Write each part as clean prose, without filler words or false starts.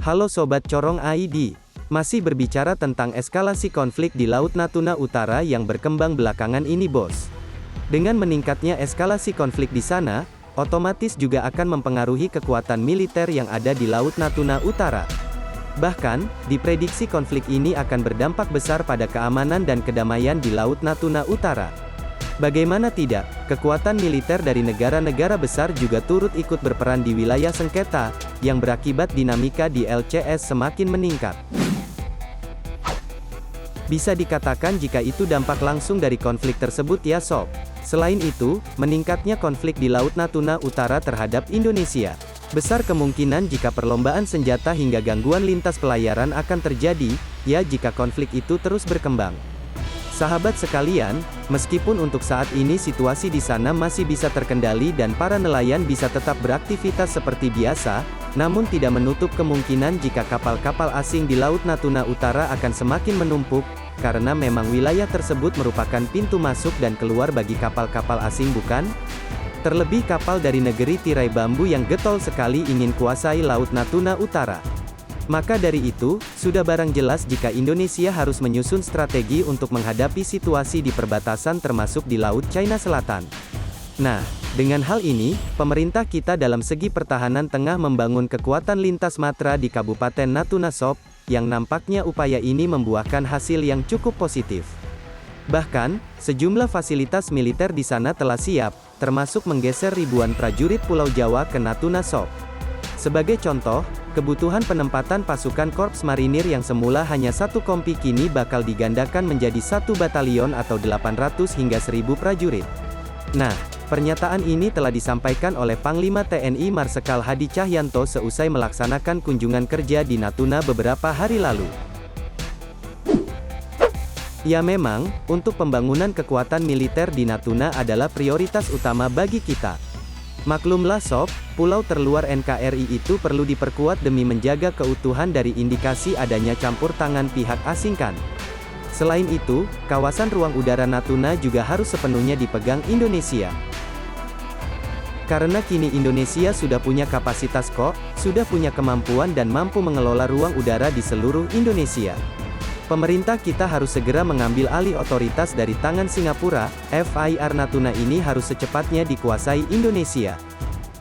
Halo Sobat Corong ID. Masih berbicara tentang eskalasi konflik di Laut Natuna Utara yang berkembang belakangan ini bos. Dengan meningkatnya eskalasi konflik di sana, otomatis juga akan mempengaruhi kekuatan militer yang ada di Laut Natuna Utara. Bahkan, diprediksi konflik ini akan berdampak besar pada keamanan dan kedamaian di Laut Natuna Utara. Bagaimana tidak, kekuatan militer dari negara-negara besar juga turut ikut berperan di wilayah sengketa, yang berakibat dinamika di LCS semakin meningkat. Bisa dikatakan jika itu dampak langsung dari konflik tersebut ya sob. Selain itu, meningkatnya konflik di Laut Natuna Utara terhadap Indonesia. Besar kemungkinan jika perlombaan senjata hingga gangguan lintas pelayaran akan terjadi, ya jika konflik itu terus berkembang. Sahabat sekalian, meskipun untuk saat ini situasi di sana masih bisa terkendali dan para nelayan bisa tetap beraktivitas seperti biasa, namun tidak menutup kemungkinan jika kapal-kapal asing di Laut Natuna Utara akan semakin menumpuk, karena memang wilayah tersebut merupakan pintu masuk dan keluar bagi kapal-kapal asing bukan? Terlebih kapal dari negeri tirai bambu yang getol sekali ingin kuasai Laut Natuna Utara. Maka dari itu, sudah barang jelas jika Indonesia harus menyusun strategi untuk menghadapi situasi di perbatasan termasuk di Laut China Selatan. Nah, dengan hal ini, pemerintah kita dalam segi pertahanan tengah membangun kekuatan lintas matra di Kabupaten Natuna Sob, yang nampaknya upaya ini membuahkan hasil yang cukup positif. Bahkan, sejumlah fasilitas militer di sana telah siap, termasuk menggeser ribuan prajurit Pulau Jawa ke Natuna Sob. Sebagai contoh, kebutuhan penempatan pasukan Korps Marinir yang semula hanya satu kompi kini bakal digandakan menjadi satu batalion atau 800 hingga 1000 prajurit. Nah, pernyataan ini telah disampaikan oleh Panglima TNI Marsikal Hadi Cahyanto seusai melaksanakan kunjungan kerja di Natuna beberapa hari lalu. Ya memang, untuk pembangunan kekuatan militer di Natuna adalah prioritas utama bagi kita. Maklumlah sob, pulau terluar NKRI itu perlu diperkuat demi menjaga keutuhan dari indikasi adanya campur tangan pihak asing kan. Selain itu, kawasan ruang udara Natuna juga harus sepenuhnya dipegang Indonesia. Karena kini Indonesia sudah punya kapasitas kok, sudah punya kemampuan dan mampu mengelola ruang udara di seluruh Indonesia. Pemerintah kita harus segera mengambil alih otoritas dari tangan Singapura, FIR Natuna ini harus secepatnya dikuasai Indonesia.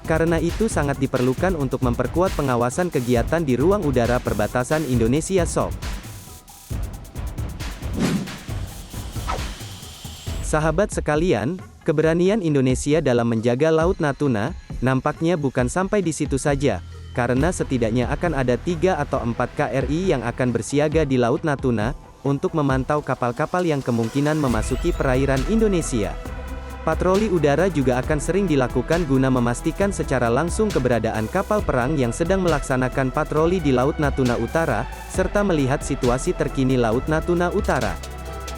Karena itu sangat diperlukan untuk memperkuat pengawasan kegiatan di ruang udara perbatasan Indonesia sob. Sahabat sekalian, keberanian Indonesia dalam menjaga Laut Natuna, nampaknya bukan sampai di situ saja. Karena setidaknya akan ada 3 atau 4 KRI yang akan bersiaga di Laut Natuna, untuk memantau kapal-kapal yang kemungkinan memasuki perairan Indonesia. Patroli udara juga akan sering dilakukan guna memastikan secara langsung keberadaan kapal perang yang sedang melaksanakan patroli di Laut Natuna Utara, serta melihat situasi terkini Laut Natuna Utara.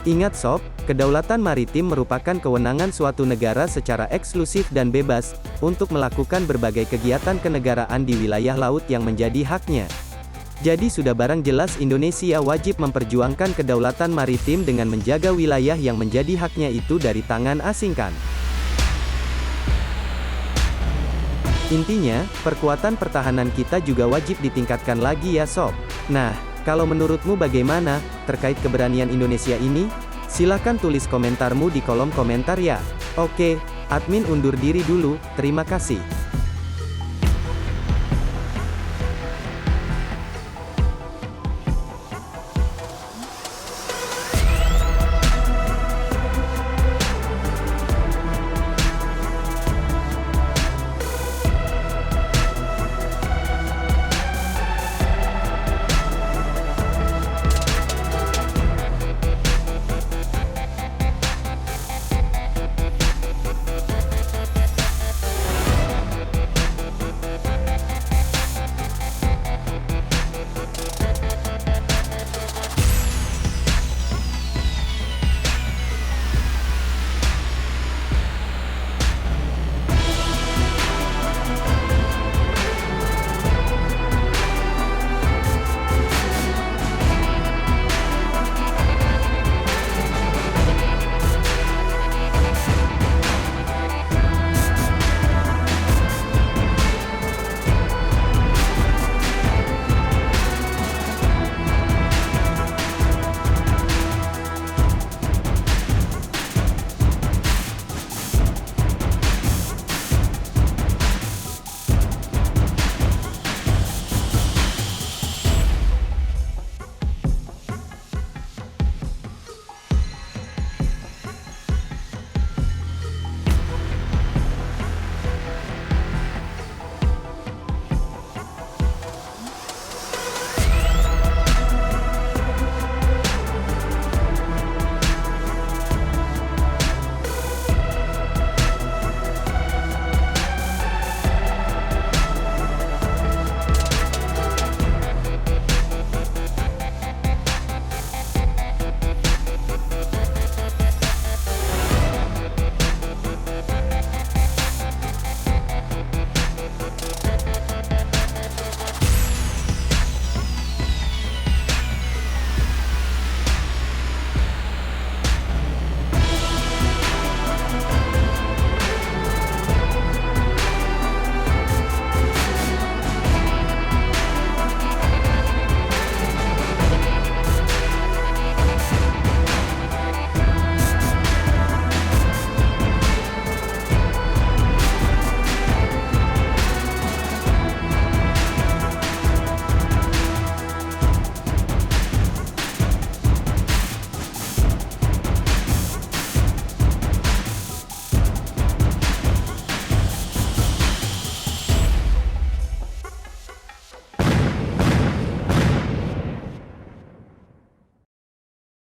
Ingat sob, kedaulatan maritim merupakan kewenangan suatu negara secara eksklusif dan bebas, untuk melakukan berbagai kegiatan kenegaraan di wilayah laut yang menjadi haknya. Jadi sudah barang jelas Indonesia wajib memperjuangkan kedaulatan maritim dengan menjaga wilayah yang menjadi haknya itu dari tangan asing kan. Intinya, perkuatan pertahanan kita juga wajib ditingkatkan lagi ya sob. Nah, kalau menurutmu bagaimana, terkait keberanian Indonesia ini? Silakan tulis komentarmu di kolom komentar ya. Oke, admin undur diri dulu, terima kasih.